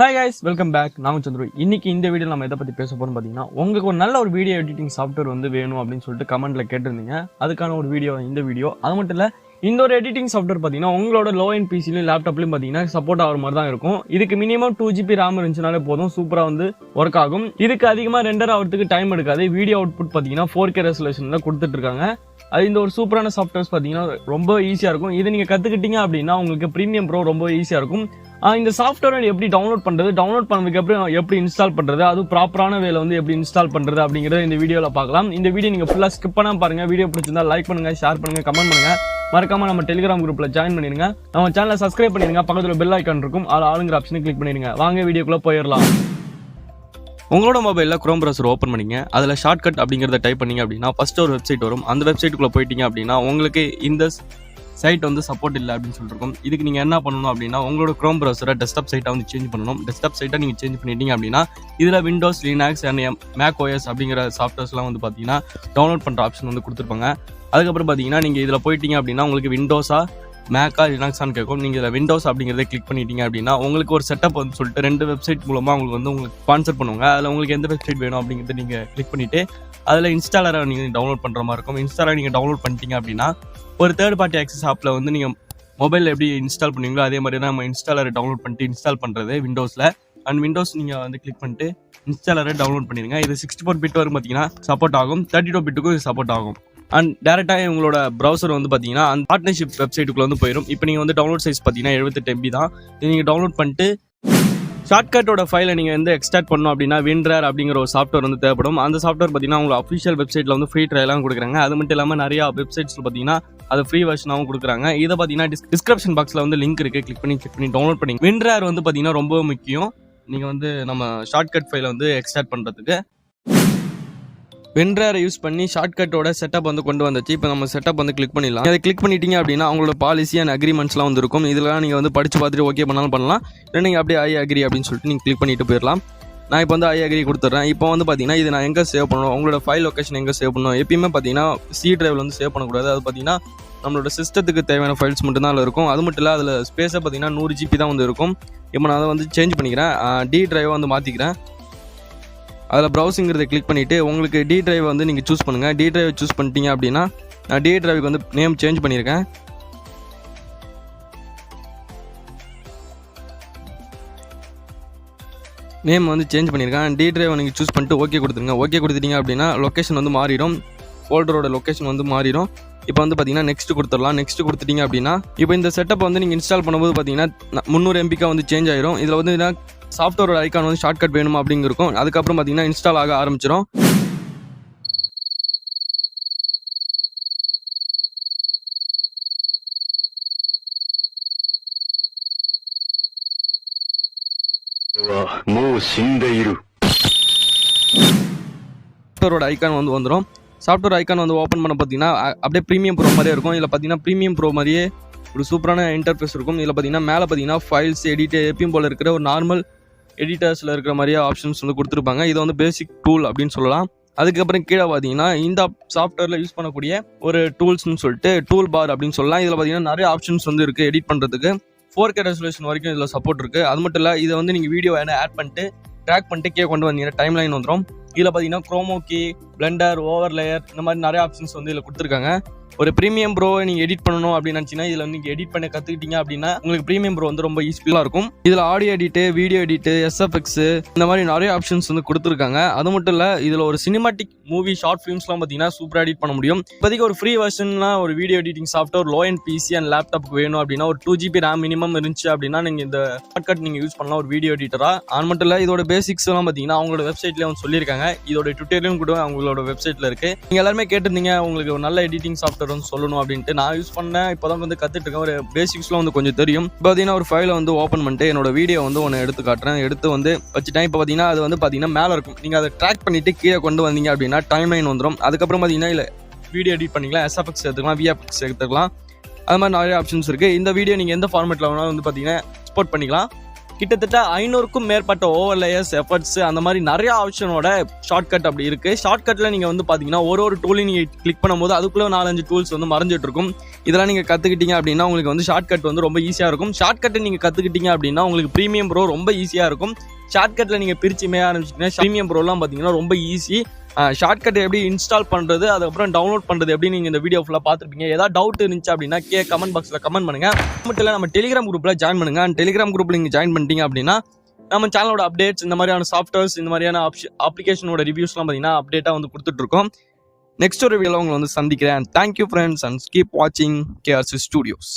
Hi guys, welcome back. நான் சந்திரு. இன்னைக்கு இந்த வீடியோல நம்ம எதை பத்தி பேச போறோம் பாத்தீங்கன்னா, உங்களுக்கு ஒரு நல்ல ஒரு வீடியோ எடிட்டிங் சாஃப்ட்வேர் வந்து வேணும் அப்படின்னு சொல்லிட்டு கமெண்ட்ல கேட்டிருந்தீங்க. அதுக்கான ஒரு வீடியோ இந்த வீடியோ. அது மட்டும் இல்ல, இந்த ஒரு எடிட்டிங் சாஃப்ட்வேர் பாத்தீங்கன்னா உங்களோட லோ எண்ட் பிசிலயும் லேப்டாப்லயும் பாத்தீங்கன்னா சப்போர்ட் ஆகிற மாதிரி தான் இருக்கும். இதுக்கு மினிமம் 2GB RAM இருந்துச்சுனாலே போதும், சூப்பரா வந்து ஒர்க் ஆகும். இதுக்கு அதிகமா ரெண்டர் ஆகிறதுக்கு டைம் எடுக்காது. வீடியோ அவுட்புட் பாத்தீங்கன்னா 4K ரெசல்யூஷன்ல கொடுத்துட்டு இருக்காங்க. அது இந்த ஒரு சூப்பரான சாஃப்ட்வேர்ஸ் பாத்தீங்கன்னா ரொம்ப ஈஸியா இருக்கும். இதை நீங்க கத்துக்கிட்டீங்க அப்படின்னா உங்களுக்கு பிரீமியம் ப்ரோ ரொம்ப ஈஸியா இருக்கும். இந்த சாஃப்ட்வேர் எப்படி டவுன்லோட் பண்றது, டவுன்லோட் பண்ணதுக்கு அப்புறம் எப்படி இன்ஸ்டால் பண்றது, அது ப்ராப்பரான வேலை வந்து எப்படி இன்ஸ்டால் பண்றது அப்படிங்கறத இந்த வீடியோல பார்க்கலாம். இந்த வீடியோ நீங்க ஃபுல்லா ஸ்கிப் பண்ணாம பாருங்க. வீடியோ பிடிச்சிருந்தா லைக் பண்ணுங்க, ஷேர் பண்ணுங்க, கமெண்ட் பண்ணுங்க. மறக்காம நம்ம டெலிகிராம் குரூப்ல ஜாயின் பண்ணிடுங்க. நம்ம சேனலை சப்ஸ்கிரைப் பண்ணிடுங்க. பக்கத்துல பெல் ஐகான் இருக்கும், ஆளுங்கிற ஆப்ஷனை கிளிக் பண்ணிடுங்க. வாங்க வீடியோக்குள்ள போயிடலாம். உங்களோட மொபைலில் Compressor ஓப்பன் பண்ணிங்க. அதில் ஷார்ட்கட் அப்படிங்கிறத டைப் பண்ணிங்க அப்படின்னா ஃபஸ்ட்டு ஒரு வெப்சைட் வரும். அந்த வெப்சைட்டுக்குள்ளே போயிட்டீங்க அப்படின்னா உங்களுக்கு இந்த சைட் வந்து சப்போர்ட் இல்லை அப்படின்னு சொல்லிருக்கும். இதுக்கு நீங்கள் என்ன பண்ணணும் அப்படின்னா உங்களோட Compressor டெஸ்க்டாப் சைட்டை வந்து சேஞ்ச் பண்ணணும். டெஸ்க்டாப் சைட்டை நீங்கள் சேஞ்ச் பண்ணிட்டீங்க அப்படின்னா இதில் Windows, Linux and Mac OS அப்படிங்கிற சாஃப்ட்வேர்ஸ்லாம் வந்து பார்த்தீங்கன்னா டவுன்லோட் பண்ணுற ஆப்ஷன் வந்து கொடுத்துருப்பாங்க. அதுக்கப்புறம் பார்த்தீங்கன்னா நீங்கள் இதில் போயிட்டீங்க அப்படின்னா உங்களுக்கு விண்டோஸா மேக்கா லினக்ஸான்னு கேட்கும். நீங்கள் இதில் விண்டோஸ் அப்படிங்கிறத கிளிக் பண்ணிட்டீங்க அப்படின்னா உங்களுக்கு ஒரு செட்டப் வந்து சொல்லிட்டு 2 வெப்சைட் மூலமாக உங்களுக்கு ஸ்பான்சர் பண்ணுவாங்க. அதில் உங்களுக்கு எந்த வெப்சைட் வேணும் அப்படிங்கிறத நீங்கள் கிளிக் பண்ணிவிட்டு அதில் இன்ஸ்டாலரை நீங்கள் டவுன்லோட் பண்ணுற மாதிரி இருக்கும். இன்ஸ்டாலரை நீங்கள் டவுன்லோட் பண்ணிட்டீங்க அப்படின்னா ஒரு தேர்ட் பார்ட்டி ஆக்சஸ் ஆப்பில் வந்து நீங்கள் மொபைலில் எப்படி இன்ஸ்டால் பண்ணுவீங்களோ அதே மாதிரி தான் நம்ம இன்ஸ்டாலரை டவுன்லோட் பண்ணிட்டு இன்ஸ்டால் பண்ணுறது விண்டோஸில். அண்ட் விண்டோஸ் நீங்கள் வந்து கிளிக் பண்ணிட்டு இன்ஸ்டாலரை டவுன்லோட் பண்ணிடுங்க. இது 64 பிட் வரைக்கும் பார்த்தீங்கன்னா சப்போர்ட் ஆகும், 32 பிட்டுக்கும் இது சப்போர்ட் ஆகும். அண்ட் டேரெக்டாக உங்களோட ப்ரௌசர் வந்து பார்த்தீங்கன்னா அந்த பார்ட்னர்ஷிப் வெப்சைட்டுக்குள்ள வந்து போயிடும். இப்போ நீங்கள் வந்து டவுன்லோட் சைஸ் பார்த்தீங்கன்னா 78 MB தான். இது நீங்கள் டவுன்லோட் பண்ணிட்டு ஷார்ட்கட்டோட ஃபைலை நீங்கள் வந்து எக்ஸ்ட்ராக்ட் பண்ணணும் அப்படின்னா விண்ட்ரேர் அப்படிங்கிற ஒரு சாஃப்ட்வேர் வந்து தேவைப்படும். அந்த சாஃப்ட்வேர் பார்த்தீங்கன்னா உங்களை அஃபிஷியல் வெப்சைட்டில் வந்து ஃப்ரீ ட்ரையெல்லாம் கொடுக்குறாங்க. அது மட்டும் இல்லாமல் நிறையா வெப்சைட்ஸில் பார்த்தீங்கன்னா அது ஃப்ரீ வெர்ஷனாகவும் கொடுக்குறாங்க. இதை பார்த்தீங்கன்னா டிஸ்கிரிப்ஷன் பாக்ஸில் வந்து லிங்க் இருக்குது, கிளிக் பண்ணி டவுன்லோட் பண்ணி. விண்ட்ரேர் வந்து பார்த்தீங்கன்னா ரொம்ப முக்கியம். நீங்கள் வந்து நம்ம ஷார்ட்கட் ஃபைலை வந்து எக்ஸ்ட்ராக்ட் பண்ணுறதுக்கு விண்ட்ரேரை யூஸ் பண்ணி ஷார்ட்கட்டோட செட்டப் வந்து கொண்டு வந்துச்சு. இப்போ நம்ம செட்டப் வந்து கிளிக் பண்ணிடலாம். அதை கிளிக் பண்ணிட்டீங்க அப்படின்னா அவங்களோட பாலிசி அண்ட் அக்ரிமெண்ட்ஸ்லாம் வந்து இருக்கும். இதெல்லாம் நீங்கள் வந்து படித்து பார்த்துட்டு ஓகே பண்ணாலும் பண்ணலாம். இல்லை நீங்கள் அப்படியே ஐ அக்ரி அப்படின்னு சொல்லிட்டு நீங்கள் கிளிக் பண்ணிட்டு போயிடலாம். நான் இப்போ வந்து ஐ அக்ரி கொடுத்துட்றேன். இப்போ வந்து பார்த்தீங்கன்னா இது நான் எங்கே சேவ் பண்ணணும், உங்களோட ஃபைல் லொக்கேஷன் எங்கே சேவ் பண்ணணும். எப்பயுமே பார்த்தீங்கன்னா C டிரைவில் வந்து சேவ் பண்ணக்கூடாது. அது பார்த்தீங்கன்னா நம்மளோட சிஸ்டத்துக்கு தேவையான ஃபைல்ஸ் மட்டும் தான் அதில் இருக்கும். அது மட்டும் இல்லை அதில் ஸ்பேஸை பார்த்தீங்கன்னா 100 GB தான் வந்து இருக்கும். இப்போ நான் அதை வந்து சேஞ்ச் பண்ணிக்கிறேன். D டிரைவை வந்து மாற்றிக்கிறேன். அதில் ப்ரௌசிங்கிறத கிளிக் பண்ணிவிட்டு உங்களுக்கு D டிரைவை வந்து நீங்கள் சூஸ் பண்ணுங்கள். D டிரைவை சூஸ் பண்ணிட்டீங்க அப்படின்னா நான் D டிரைவுக்கு வந்து நேம் சேஞ்ச் பண்ணியிருக்கேன். நேம் வந்து சேஞ்ச் பண்ணியிருக்கேன். D டிரைவை நீங்கள் சூஸ் பண்ணிட்டு ஓகே கொடுத்துருங்க. ஓகே கொடுத்துட்டீங்க அப்படின்னா லொக்கேஷன் வந்து மாறிடும், ஃபோல்டரோட லொக்கேஷன் வந்து மாறிடும். இப்போ வந்து பார்த்தீங்கன்னா நெக்ஸ்ட் கொடுத்துடலாம். நெக்ஸ்ட் கொடுத்துட்டீங்க அப்படின்னா இப்போ இந்த செட்டப் வந்து நீங்கள் இன்ஸ்டால் பண்ணும்போது பார்த்தீங்கன்னா 300 MB வந்து சேஞ்ச் ஆயிரும். இதில் வந்து சாஃப்ட்வேரோட ஐக்கான் வந்து ஷார்ட்கட் வேணுமா அப்படிங்கிருக்கும். அதுக்கப்புறம் பார்த்தீங்கன்னா இன்ஸ்டால் ஆக ஆரம்பிச்சிடும். சாஃப்ட்வேரோட ஐக்கான் வந்து வந்துடும். சாஃப்ட்வேர் ஐக்கான் வந்து ஓப்பன் பண்ண பார்த்தீங்கன்னா அப்படியே ப்ரீமியம் ப்ரோ மாதிரியே இருக்கும். இதில் பார்த்தீங்கன்னா ப்ரீமியம் ப்ரோ மாதிரியே ஒரு சூப்பரான இன்டர்ஃபேஸ் இருக்கும். இதில் பார்த்தீங்கன்னா மேலே பார்த்தீங்கன்னா ஃபைல்ஸ், எடிட், எப்பயும் போல் இருக்கிற ஒரு நார்மல் எடிட்டர்ஸில் இருக்கிற மாதிரியே ஆப்ஷன்ஸ் வந்து கொடுத்துருப்பாங்க. இது வந்து பேசிக் டூல் அப்படின்னு சொல்லலாம். அதுக்கப்புறம் கீழே பார்த்தீங்கன்னா இந்த சாஃப்ட்வேரில் யூஸ் பண்ணக்கூடிய ஒரு டூல்ஸ்னு சொல்லிட்டு டூல் பார் அப்படின்னு சொல்லலாம். இதில் பார்த்தீங்கன்னா நிறைய ஆப்ஷன்ஸ் வந்து இருக்குது எடிட் பண்ணுறதுக்கு. 4K ரெசல்யூஷன் வரைக்கும் இதில் சப்போர்ட் இருக்குது. அது மட்டும் இல்லை, இதை வந்து நீங்கள் வீடியோ ஆட் பண்ணிட்டு ட்ராக் பண்ணிட்டு கீழே கொண்டு வந்தீங்கன்னா டைம் லைன் வந்துடும். இதில் பார்த்தீங்கன்னா குரோமோ கீ, பிளெண்டர், ஓவர்லேயர் இந்த மாதிரி நிறைய ஆப்ஷன்ஸ் வந்து இதில் கொடுத்துருக்காங்க. ஒரு ப்ரீமியம் ப்ரோவை நீங்கள் எடிட் பண்ணணும் அப்படின்னு நினச்சிங்கன்னா இதில் நீங்கள் எடிட் பண்ண கற்றுக்கிட்டீங்க அப்படின்னா உங்களுக்கு ப்ரீமியம் ப்ரோ வந்து ரொம்ப யூஸ்ஃபுல்லாக இருக்கும். இதில் audio edit, video edit, SFX இந்த மாதிரி நிறைய ஆப்ஷன்ஸ் வந்து கொடுத்துருக்காங்க. அது மட்டும் இல்லை, இதில் ஒரு சினிமாட்டிக் மூவி ஷார்ட் ஃபிலிம்ஸ்லாம் பார்த்தீங்கன்னா சூப்பராக எடிட் பண்ண முடியும். இப்போதைக்கு ஒரு ஃப்ரீ வெர்ஷன்லாம் ஒரு video editing software low end PC and லேப்டாப்புக்கு வேணும் அப்படின்னா ஒரு 2GB RAM மினிமம் இருந்துச்சு அப்படின்னா நீங்கள் இந்த ஷார்ட்கட் நீங்கள் யூஸ் பண்ணலாம் ஒரு வீடியோ எடிட்டராக. அது மட்டும் இல்லை, இதோட பேசிக்ஸ் எல்லாம் பார்த்தீங்கன்னா அவங்களோட வெப்சைட்லேயே வந்து சொல்லியிருக்காங்க. இதோட டுட்டோரியலும் கூட அவங்களோட வெப்சைட்டில் இருக்குது. நீங்கள் எல்லாருமே கேட்டிருந்தீங்க உங்களுக்கு ஒரு நல்ல எடிட்டிங் சாஃப்ட்வேர் வந்து சொல்லணும் அப்படின்ட்டு. நான் யூஸ் பண்ணேன், இப்போ தான் வந்து கற்றுட்டு இருக்கேன். ஒரு பேசிக்ஸ்லாம் வந்து கொஞ்சம் தெரியும். இப்போ பார்த்தீங்கன்னா ஒரு ஃபைலை வந்து ஓப்பன் பண்ணிட்டு என்னோட வீடியோ வந்து ஒன்று எடுத்து காட்டுறேன். எடுத்து வந்து வச்சுட்டேன். இப்போ பார்த்தீங்கன்னா அது வந்து பார்த்தீங்கன்னா மேலே இருக்கும். நீங்கள் அதை ட்ராக் பண்ணிட்டு கீழே கொண்டு வந்தீங்க அப்படின்னா டைம் லைன் வந்துடும். அதுக்கப்புறம் பார்த்தீங்கன்னா இல்லை வீடியோ எடிட் பண்ணிக்கலாம், SFX எடுத்துக்கலாம், VFX எடுத்துக்கலாம். அது மாதிரி நிறைய ஆப்ஷன்ஸ் இருக்குது. இந்த வீடியோ நீங்கள் எந்த ஃபார்மேட்டில் வேணாலும் வந்து பார்த்தீங்கன்னா எக்ஸ்போர்ட் பண்ணிக்கலாம். கிட்டத்தட்ட 500க்கும் மேற்பட்ட ஓவர்லேயர்ஸ் எஃபர்ட்ஸ் அந்த மாதிரி நிறைய ஆப்ஷனோட ஷார்ட்கட் அப்படி இருக்கு. ஷார்ட்கட்ல நீங்க வந்து பாத்தீங்கன்னா ஒரு டூலையும் நீங்க கிளிக் பண்ணும்போது அதுக்குள்ள 4-5 டூல்ஸ் வந்து மறைஞ்சிட்டு இருக்கும். இதெல்லாம் நீங்க கத்துக்கிட்டீங்க அப்படின்னா உங்களுக்கு வந்து ஷார்ட்கட் வந்து ரொம்ப ஈஸியா இருக்கும். ஷார்ட்கட் நீங்க கத்துக்கிட்டீங்க அப்படின்னா உங்களுக்கு பிரீமியம் ப்ரோ ரொம்ப ஈஸியா இருக்கும். ஷார்ட்கட்ல நீங்க பிரிச்சு மேய ஆரம்பிச்சிட்டீங்கன்னா பிரீமியம் ப்ரோலாம் பாத்தீங்கன்னா ரொம்ப ஈஸி. ஷார்ட்கட் எப்படி இன்ஸ்டால் பண்றது, அதுக்கப்புறம் டவுன்லோட் பண்றது எப்படி நீங்க இந்த வீடியோ ஃபுல்லா பார்த்துருப்பீங்க. ஏதாவது டவுட் இருந்துச்சு அப்படின்னா கமெண்ட் பாக்ஸ்ல கமெண்ட் பண்ணுங்க. மட்டும் இல்ல நம்ம டெலிகிராம் குரூப்ல ஜாயின் பண்ணுங்க. டெலிகிராம் குரூப்ல நீங்க ஜாயின் பண்ணிட்டீங்க அப்படின்னா நம்ம சேனலோட அப்டேட்ஸ், இந்த மாதிரியான சாஃப்ட்வேர்ஸ், இந்த மாதிரியான அப்ளிகேஷனோட ரிவ்யூஸ்லாம் பார்த்தீங்கன்னா அப்டேட்டா வந்து கொடுத்துட்டு இருக்கோம். நெக்ஸ்ட் ஒரு வீடியோல உங்களை வந்து சந்திக்கிறேன். தேங்க்யூ ஃப்ரெண்ட்ஸ் அண்ட் கீப் வாட்சிங் KRC Studios.